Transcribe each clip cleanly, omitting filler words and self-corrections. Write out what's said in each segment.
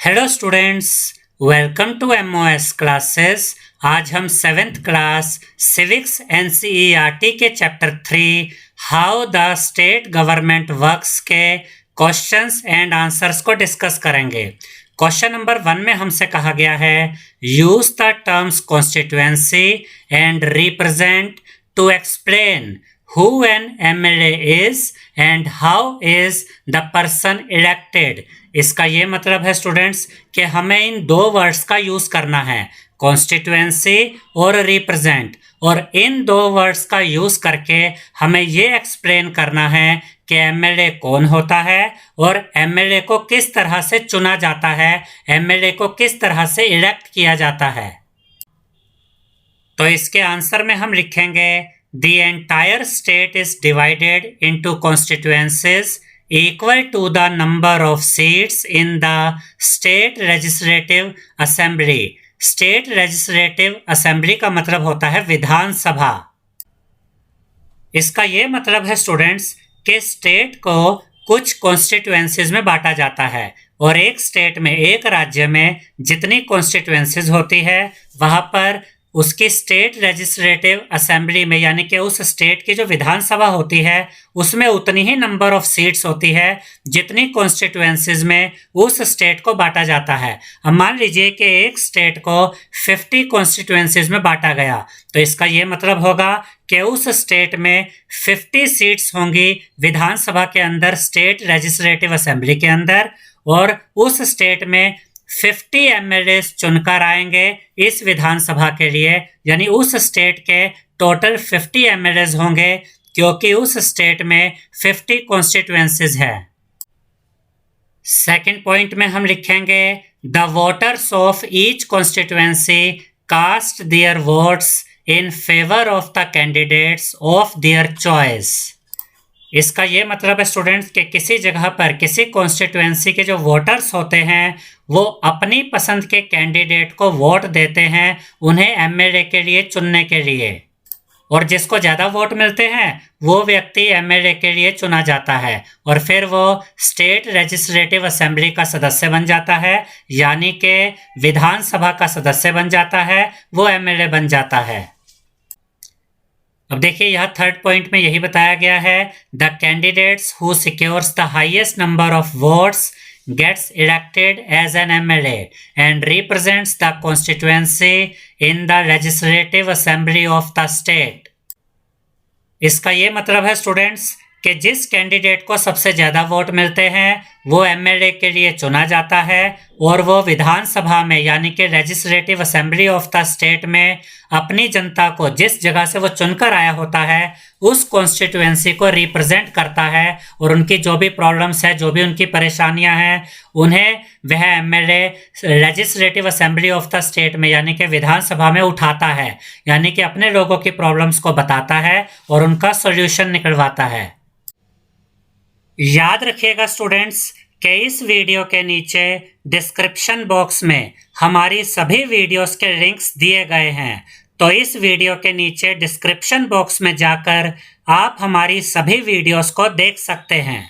Hello students, welcome to MOS classes. आज हम 7th class civics NCERT के chapter 3 how the state government works के questions and answers को discuss करेंगे। Question number 1 में हमसे कहा गया है use the terms constituency and represent to explain who an MLA is and how is the person elected। इसका ये मतलब है स्टूडेंट्स कि हमें इन दो वर्ड्स का यूज करना है, कॉन्स्टिट्यूएंसी और रिप्रेजेंट, और इन दो वर्ड्स का यूज करके हमें ये एक्सप्लेन करना है कि MLA कौन होता है और MLA को किस तरह से चुना जाता है, MLA को किस तरह से इलेक्ट किया जाता है। तो इसके आंसर में हम लिखेंगे The entire state is divided into constituencies equal to the number of seats in the state legislative assembly। State legislative assembly का मतलब होता है विधानसभा। इसका ये मतलब है स्टूडेंट्स कि स्टेट को कुछ कॉन्स्टिट्यूएंसीज में बांटा जाता है और एक स्टेट में, एक राज्य में जितनी कॉन्स्टिट्यूएंसीज होती है वहां पर उसकी स्टेट लेजिस्लेटिव असेंबली में, यानी कि उस स्टेट की जो विधानसभा होती है उसमें उतनी ही नंबर ऑफ सीट्स होती है जितनी कॉन्स्टिट्यूएंसीज में उस स्टेट को बांटा जाता है। अब मान लीजिए कि एक स्टेट को 50 कॉन्स्टिट्यूएंसीज में बांटा गया, तो इसका ये मतलब होगा कि उस स्टेट में 50 सीट्स होंगी विधानसभा के अंदर, स्टेट लेजिस्लेटिव असेंबली के अंदर, और उस स्टेट में 50 MLA चुनकर आएंगे इस विधानसभा के लिए, यानी उस स्टेट के टोटल 50 MLA होंगे क्योंकि उस स्टेट में 50 कॉन्स्टिट्यूएंसीज है। सेकंड पॉइंट में हम लिखेंगे the voters of each constituency cast their votes in favour of the candidates of their choice. इसका ये मतलब है स्टूडेंट्स कि किसी जगह पर किसी कॉन्स्टिट्यूएंसी के जो वोटर्स होते हैं वो अपनी पसंद के कैंडिडेट को वोट देते हैं उन्हें MLA के लिए चुनने के लिए, और जिसको ज़्यादा वोट मिलते हैं वो व्यक्ति MLA के लिए चुना जाता है और फिर वो स्टेट लेजिस्लेटिव असेंबली का सदस्य बन जाता है, यानी कि विधानसभा का सदस्य बन जाता है, वो MLA बन जाता है। अब देखिए यह थर्ड पॉइंट में यही बताया गया है the candidates who secures the highest number of votes gets elected as an MLA and represents the constituency in the legislative assembly of the state. इसका ये मतलब है स्टूडेंट्स कि जिस कैंडिडेट को सबसे ज़्यादा वोट मिलते हैं वो MLA के लिए चुना जाता है और वो विधानसभा में, यानी कि legislative assembly of the state में अपनी जनता को जिस जगह से वो चुनकर आया होता है उस कॉन्स्टिट्यूएंसी को रिप्रेजेंट करता है और उनकी जो भी प्रॉब्लम्स है, जो भी उनकी परेशानियां हैं, उन्हें वह MLA legislative assembly of the state में, यानी कि विधानसभा में उठाता है, यानी कि अपने लोगों की प्रॉब्लम्स को बताता है और उनका सोल्यूशन निकलवाता है। याद रखिएगा स्टूडेंट्स कि इस वीडियो के नीचे डिस्क्रिप्शन बॉक्स में हमारी सभी वीडियोस के लिंक्स दिए गए हैं, तो इस वीडियो के नीचे डिस्क्रिप्शन बॉक्स में जाकर आप हमारी सभी वीडियोस को देख सकते हैं।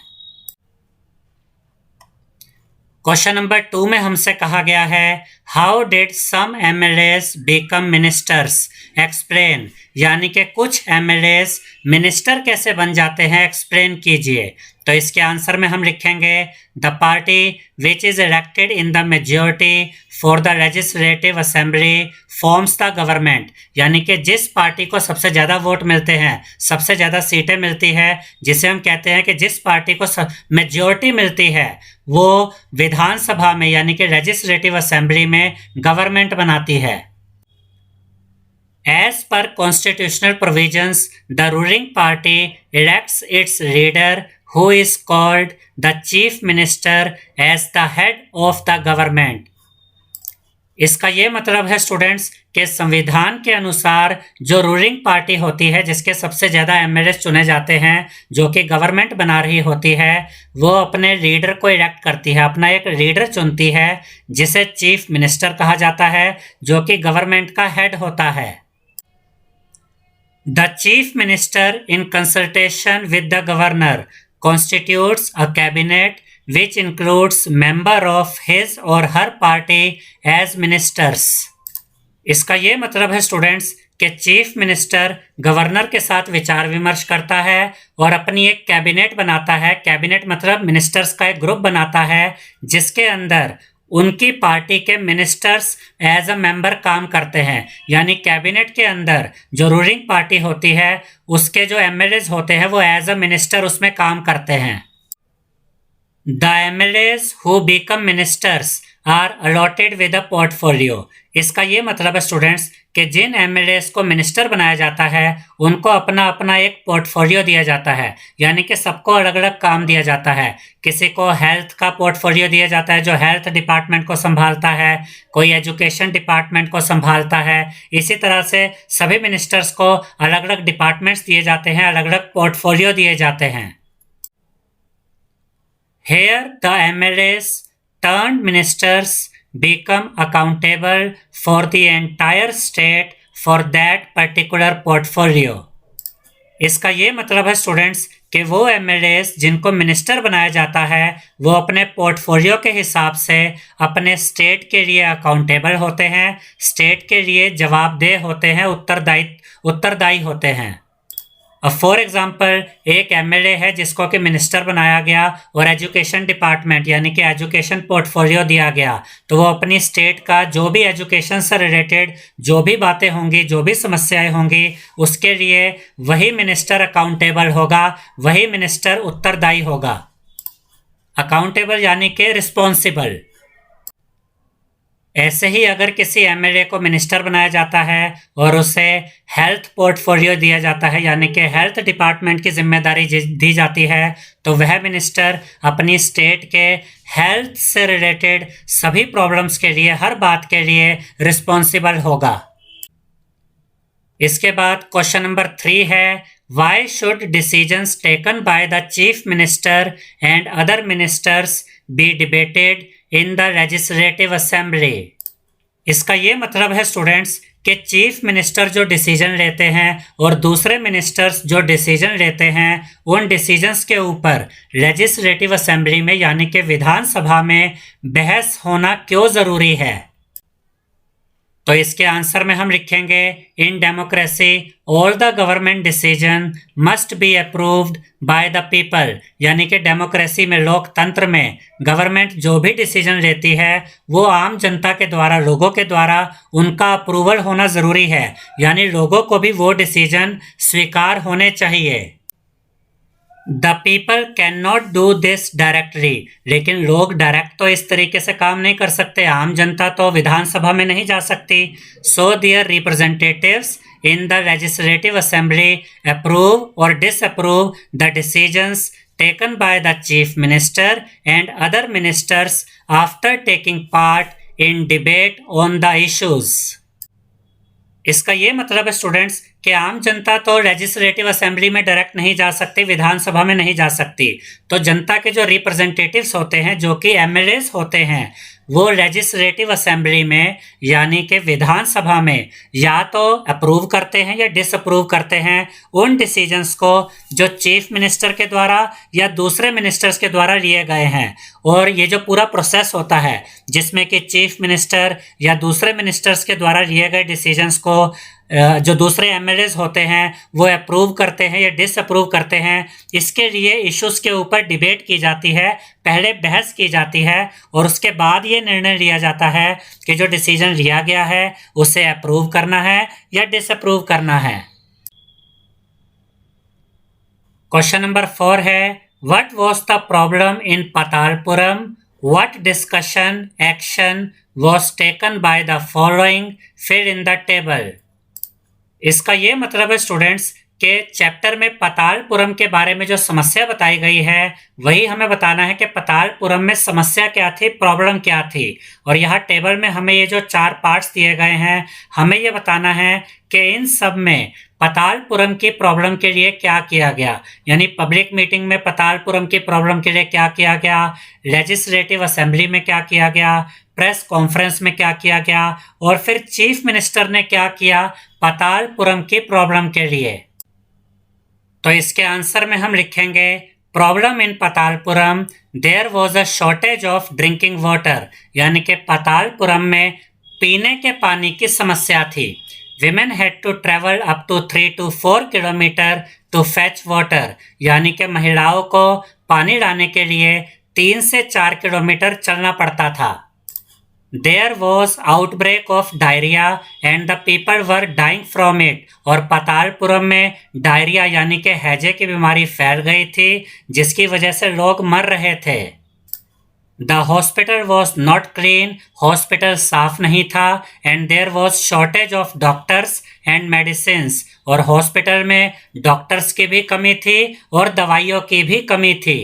क्वेश्चन नंबर 2 में हमसे कहा गया है how did some MLAs become ministers explain, यानी कि कुछ MLAs मिनिस्टर कैसे बन जाते हैं, एक्सप्लेन कीजिए। तो इसके आंसर में हम लिखेंगे the party which is elected in the majority for the legislative assembly forms the government, यानी कि जिस पार्टी को सबसे ज़्यादा वोट मिलते हैं, सबसे ज़्यादा सीटें मिलती है, जिसे हम कहते हैं कि जिस पार्टी को मेजॉरिटी मिलती है वो विधानसभा में, यानी कि लेजिस्लेटिव असेंबली में गवर्नमेंट बनाती है। As per constitutional provisions, the ruling party elects its leader who is called the chief minister as the head of the government। इसका ये मतलब है स्टूडेंट्स कि संविधान के अनुसार जो रूलिंग पार्टी होती है, जिसके सबसे ज़्यादा MLA चुने जाते हैं, जो कि गवर्नमेंट बना रही होती है, वो अपने लीडर को इलेक्ट करती है, अपना एक लीडर चुनती है जिसे चीफ मिनिस्टर कहा जाता है, जो कि गवर्नमेंट का हेड होता है। The chief minister in consultation with the governor constitutes a cabinet which includes member of his or her party as ministers। इसका ये मतलब है स्टूडेंट्स कि चीफ मिनिस्टर गवर्नर के साथ विचार विमर्श करता है और अपनी एक कैबिनेट बनाता है। कैबिनेट मतलब मिनिस्टर्स का एक ग्रुप बनाता है जिसके अंदर उनकी पार्टी के मिनिस्टर्स एज अ मेंबर काम करते हैं। यानी कैबिनेट के अंदर जो रूलिंग पार्टी होती है उसके जो एमएलएज होते हैं वो एज अ मिनिस्टर उसमें काम करते हैं। The MLAs who become ministers are allotted with a portfolio। इसका ये मतलब है स्टूडेंट्स कि जिन एमएलएस को मिनिस्टर बनाया जाता है उनको अपना अपना एक पोर्टफोलियो दिया जाता है। यानी कि सबको अलग अलग काम दिया जाता है। किसी को हेल्थ का पोर्टफोलियो दिया जाता है जो हेल्थ डिपार्टमेंट को संभालता है, कोई एजुकेशन डिपार्टमेंट को संभालता है। इसी तरह से सभी मिनिस्टर्स को अलग अलग डिपार्टमेंट्स दिए जाते हैं, अलग अलग पोर्टफोलियो दिए जाते हैं। Here the MLAs turned ministers become accountable for the entire state for that particular portfolio। इसका ये मतलब है स्टूडेंट्स कि वो एमएलएस जिनको मिनिस्टर बनाया जाता है वो अपने पोर्टफोलियो के हिसाब से अपने स्टेट के लिए अकाउंटेबल होते हैं, स्टेट के लिए जवाबदेह होते हैं, उत्तरदायी होते हैं। फॉर एग्जाम्पल एक एमएलए है जिसको कि मिनिस्टर बनाया गया और एजुकेशन डिपार्टमेंट यानी कि एजुकेशन पोर्टफोलियो दिया गया, तो वो अपनी स्टेट का जो भी एजुकेशन से रिलेटेड जो भी बातें होंगी, जो भी समस्याएं होंगी, उसके लिए वही मिनिस्टर अकाउंटेबल होगा, वही मिनिस्टर उत्तरदायी होगा। अकाउंटेबल यानी कि रिस्पॉन्सिबल। ऐसे ही अगर किसी एमएलए को मिनिस्टर बनाया जाता है और उसे हेल्थ पोर्टफोलियो दिया जाता है यानी कि हेल्थ डिपार्टमेंट की जिम्मेदारी दी जाती है, तो वह मिनिस्टर अपनी स्टेट के हेल्थ से रिलेटेड सभी प्रॉब्लम्स के लिए, हर बात के लिए रिस्पॉन्सिबल होगा। इसके बाद क्वेश्चन नंबर 3 है, why should decisions taken by the chief minister and other ministers be debated in the legislative assembly. इसका ये मतलब है स्टूडेंट्स कि चीफ मिनिस्टर जो डिसीजन लेते हैं और दूसरे मिनिस्टर्स जो डिसीजन लेते हैं उन डिसीजंस के ऊपर लेजिस्लेटिव असेंबली में यानी कि विधानसभा में बहस होना क्यों ज़रूरी है। तो इसके आंसर में हम लिखेंगे, in democracy all the government decision must be approved by the people. यानी कि डेमोक्रेसी में, लोकतंत्र में गवर्नमेंट जो भी डिसीजन लेती है वो आम जनता के द्वारा, लोगों के द्वारा उनका अप्रूवल होना ज़रूरी है। यानी लोगों को भी वो डिसीजन स्वीकार होने चाहिए। The people can not do this directly. लेकिन लोग डायरेक्ट तो इस तरीके से काम नहीं कर सकते, आम जनता तो विधानसभा में नहीं जा सकती। So their representatives in the legislative assembly approve or disapprove the decisions taken by the chief minister and other ministers after taking part in debate on the issues। इसका ये मतलब है स्टूडेंट्स कि आम जनता तो लेजिस्लेटिव असेंबली में direct नहीं जा सकती, विधानसभा में नहीं जा सकती। तो जनता के जो रिप्रेजेंटेटिव्स होते हैं, जो कि एमएलएस होते हैं, वो लेजिस्लेटिव असेंबली में यानी कि विधानसभा में या तो अप्रूव करते हैं या डिसअप्रूव करते हैं उन डिसीजंस को जो चीफ मिनिस्टर के द्वारा या दूसरे मिनिस्टर्स के द्वारा लिए गए हैं। और ये जो पूरा प्रोसेस होता है जिसमें कि चीफ मिनिस्टर या दूसरे मिनिस्टर्स के द्वारा लिए गए डिसीजंस को जो दूसरे एमएलएस होते हैं वो अप्रूव करते हैं या डिसअप्रूव करते हैं, इसके लिए इश्यूज़ के ऊपर डिबेट की जाती है, पहले बहस की जाती है और उसके बाद ये निर्णय लिया जाता है कि जो डिसीजन लिया गया है उसे अप्रूव करना है या डिसअप्रूव करना है। क्वेश्चन नंबर 4 है, what was the problem in Patalpuram, what discussion action was taken by the following, fill in the table. इसका ये मतलब है स्टूडेंट्स के चैप्टर में पतालपुरम के बारे में जो समस्या बताई गई है वही हमें बताना है कि पतालपुरम में समस्या क्या थी, प्रॉब्लम क्या थी। और यहाँ टेबल में हमें ये जो 4 पार्ट्स दिए गए हैं, हमें ये बताना है कि इन सब में पतालपुरम की प्रॉब्लम के लिए क्या किया गया। यानी पब्लिक मीटिंग में पतालपुरम की प्रॉब्लम के लिए क्या किया गया, लेजिस्लेटिव असेंबली में क्या किया गया, प्रेस कॉन्फ्रेंस में क्या किया गया और फिर चीफ मिनिस्टर ने क्या किया पतालपुरम की प्रॉब्लम के लिए। तो इसके आंसर में हम लिखेंगे, problem in Patalpuram, there was a shortage of drinking water, यानी कि पतालपुरम में पीने के पानी की समस्या थी। Women had to travel up to 3 to 4 kilometre to fetch water, यानी कि महिलाओं को पानी लाने के लिए 3 से 4 किलोमीटर चलना पड़ता था। There was outbreak of diarrhea and the people were dying from it, और पतालपुरम में डायरिया यानी कि हैजे की बीमारी फैल गई थी जिसकी वजह से लोग मर रहे थे। The hospital was not clean, hospital साफ नहीं था, and there was shortage of doctors and medicines, और हॉस्पिटल में डॉक्टर्स की भी कमी थी और दवाइयों की भी कमी थी।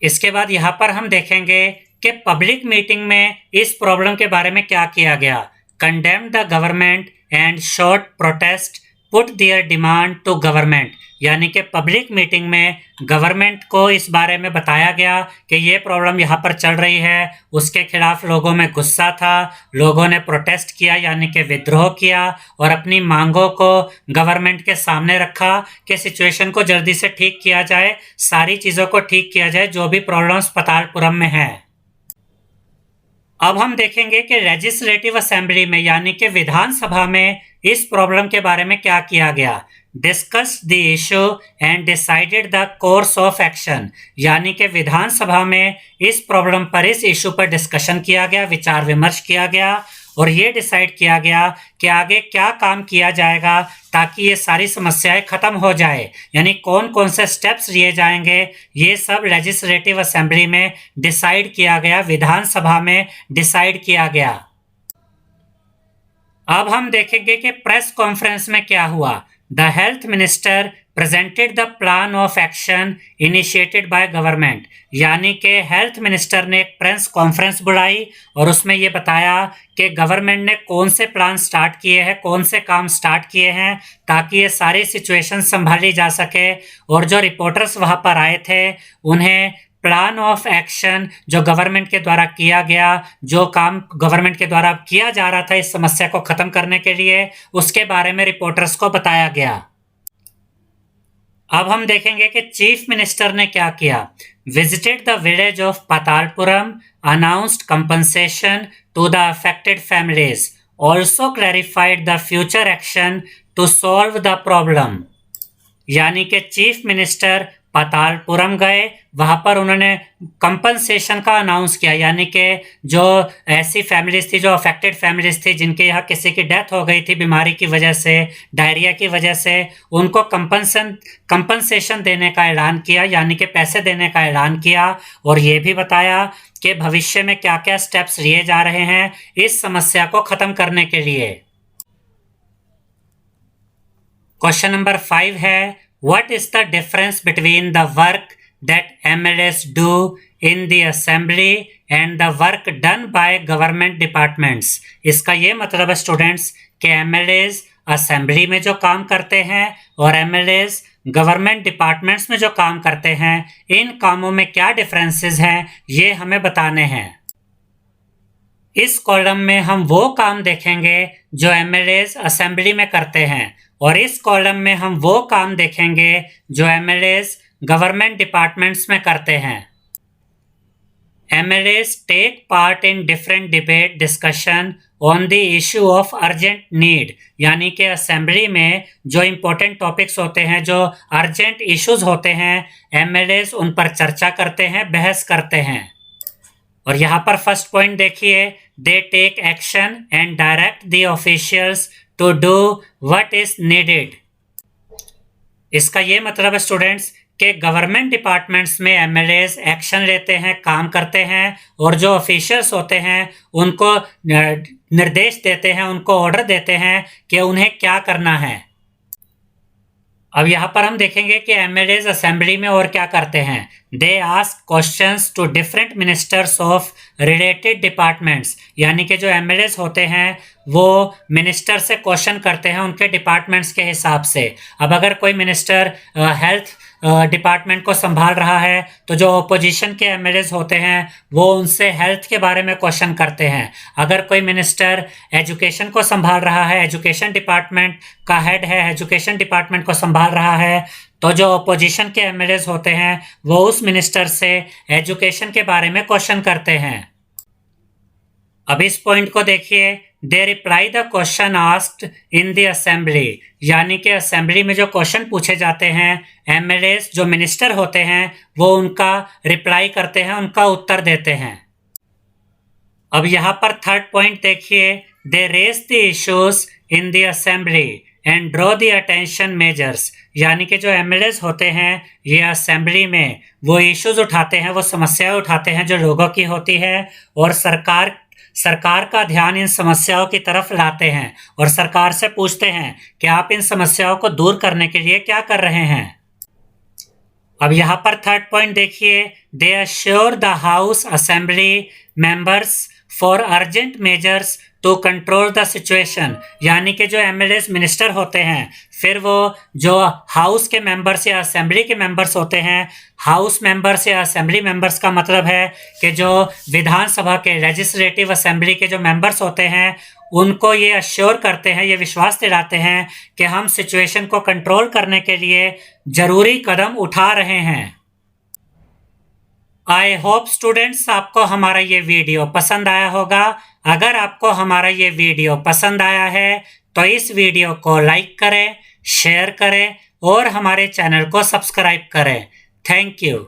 इसके बाद यहाँ पर हम देखेंगे कि पब्लिक मीटिंग में इस प्रॉब्लम के बारे में क्या किया गया। Condemn the government and short protest put their demand to government, यानी कि पब्लिक मीटिंग में गवर्नमेंट को इस बारे में बताया गया कि ये प्रॉब्लम यहाँ पर चल रही है, उसके खिलाफ लोगों में गुस्सा था, लोगों ने प्रोटेस्ट किया यानी कि विद्रोह किया और अपनी मांगों को गवर्नमेंट के सामने रखा कि सिचुएशन को जल्दी से ठीक किया जाए, सारी चीज़ों को ठीक किया जाए जो भी प्रॉब्लम्स पतालपुरम में है। अब हम देखेंगे कि लेजिस्लेटिव असेंबली में यानी कि विधानसभा में इस प्रॉब्लम के बारे में क्या किया गया। Discuss the issue and decided the course of action, यानी कि विधानसभा में इस प्रॉब्लम पर, इस इशू पर डिस्कशन किया गया, विचार विमर्श किया गया और ये डिसाइड किया गया कि आगे क्या काम किया जाएगा ताकि ये सारी समस्याएं खत्म हो जाए, यानी कौन कौन से स्टेप्स लिए जाएंगे, ये सब लेजिस्लेटिव असेंबली में डिसाइड किया गया, विधानसभा में डिसाइड किया गया। अब हम देखेंगे कि प्रेस कॉन्फ्रेंस में क्या हुआ। The health minister presented the plan of action initiated by government, यानी कि हेल्थ मिनिस्टर ने एक प्रेस कॉन्फ्रेंस बुलाई और उसमें ये बताया कि गवर्नमेंट ने कौन से प्लान स्टार्ट किए हैं, कौन से काम स्टार्ट किए हैं ताकि ये सारी सिचुएशन संभाली जा सके। और जो रिपोर्टर्स वहाँ पर आए थे उन्हें प्लान ऑफ एक्शन जो गवर्नमेंट के द्वारा किया गया, जो काम गवर्नमेंट के द्वारा किया जा रहा था इस समस्या को खत्म करने के लिए, उसके बारे में रिपोर्टर्स को बताया गया। अब हम देखेंगे कि चीफ मिनिस्टर ने क्या किया। Visited the village of Patalpuram, announced compensation to the affected families, also clarified the future action to solve the problem, यानी कि चीफ मिनिस्टर पतालपुरम गए, वहाँ पर उन्होंने कंपनसेशन का अनाउंस किया, यानी कि जो ऐसी फैमिलीज थी, जो अफेक्टेड फैमिलीज थी जिनके यहाँ किसी की डेथ हो गई थी बीमारी की वजह से, डायरिया की वजह से, उनको कंपनसेशन देने का ऐलान किया, यानी कि पैसे देने का ऐलान किया। और ये भी बताया कि भविष्य में क्या क्या स्टेप्स लिए जा रहे हैं इस समस्या को ख़त्म करने के लिए। क्वेश्चन नंबर 5 है, What is the difference between the work that MLAs do in the assembly and the work done by government departments? इसका ये मतलब है स्टूडेंट्स कि MLAs असेंबली में जो काम करते हैं और MLAs गवर्नमेंट डिपार्टमेंट्स में जो काम करते हैं, इन कामों में क्या डिफरेंसेस हैं ये हमें बताने हैं। इस कॉलम में हम वो काम देखेंगे जो MLAs असेंबली में करते हैं और इस कॉलम में हम वो काम देखेंगे जो MLAs गवर्नमेंट डिपार्टमेंट्स में करते हैं। MLAs take part in different debate discussion on the issue of urgent need, यानी कि असेंबली में जो इम्पोर्टेंट टॉपिक्स होते हैं, जो अर्जेंट इश्यूज होते हैं, MLAs उन पर चर्चा करते हैं, बहस करते हैं। और यहाँ पर फर्स्ट पॉइंट देखिए, they take action and direct the officials to do what is needed. इसका ये मतलब है स्टूडेंट्स कि गवर्नमेंट डिपार्टमेंट्स में MLAs एक्शन लेते हैं, काम करते हैं और जो ऑफिशियल्स होते हैं उनको निर्देश देते हैं, उनको ऑर्डर देते हैं कि उन्हें क्या करना है। अब यहाँ पर हम देखेंगे कि MLAs असेंबली में और क्या करते हैं। They ask questions to different ministers of related departments, यानी कि जो MLAs होते हैं वो मिनिस्टर से क्वेश्चन करते हैं उनके डिपार्टमेंट्स के हिसाब से। अब अगर कोई मिनिस्टर हेल्थ डिपार्टमेंट को संभाल रहा है तो जो ओपोजिशन के MLAs होते हैं वो उनसे हेल्थ के बारे में क्वेश्चन करते हैं। अगर कोई मिनिस्टर एजुकेशन को संभाल रहा है, एजुकेशन डिपार्टमेंट का हेड है, एजुकेशन डिपार्टमेंट को संभाल रहा है, तो जो अपोजिशन के एमएलएज होते हैं वो उस मिनिस्टर से एजुकेशन के बारे में क्वेश्चन करते हैं। अब इस पॉइंट को देखिए, they reply the question asked in the assembly, यानी कि असेंबली में जो क्वेश्चन पूछे जाते हैं एमएलएज जो मिनिस्टर होते हैं वो उनका रिप्लाई करते हैं, उनका उत्तर देते हैं। अब यहाँ पर थर्ड पॉइंट देखिए, they raise the issues in the assembly and draw the attention measures, यानी कि जो एमएलएज होते हैं ये असेंबली में वो इश्यूज उठाते हैं, वो समस्याएं उठाते हैं जो लोगों की होती है और सरकार का ध्यान इन समस्याओं की तरफ लाते हैं और सरकार से पूछते हैं कि आप इन समस्याओं को दूर करने के लिए क्या कर रहे हैं। अब यहाँ पर थर्ड पॉइंट देखिए, they assure the house assembly members for urgent measures to control the situation, यानी कि जो एमएलएज मिनिस्टर होते हैं फिर वो जो हाउस के मेंबर्स या असेंबली के मेंबर्स होते हैं, हाउस मेंबर्स या असेंबली मेंबर्स का मतलब है कि जो विधानसभा के लेजिस्लेटिव असेंबली के जो मेंबर्स होते हैं उनको ये अश्योर करते हैं, ये विश्वास दिलाते हैं कि हम सिचुएशन को कंट्रोल करने के लिए जरूरी कदम उठा रहे हैं। आई होप स्टूडेंट्स आपको हमारा ये वीडियो पसंद आया होगा। अगर आपको हमारा ये वीडियो पसंद आया है तो इस वीडियो को लाइक करें, शेयर करें और हमारे चैनल को सब्सक्राइब करें। Thank you.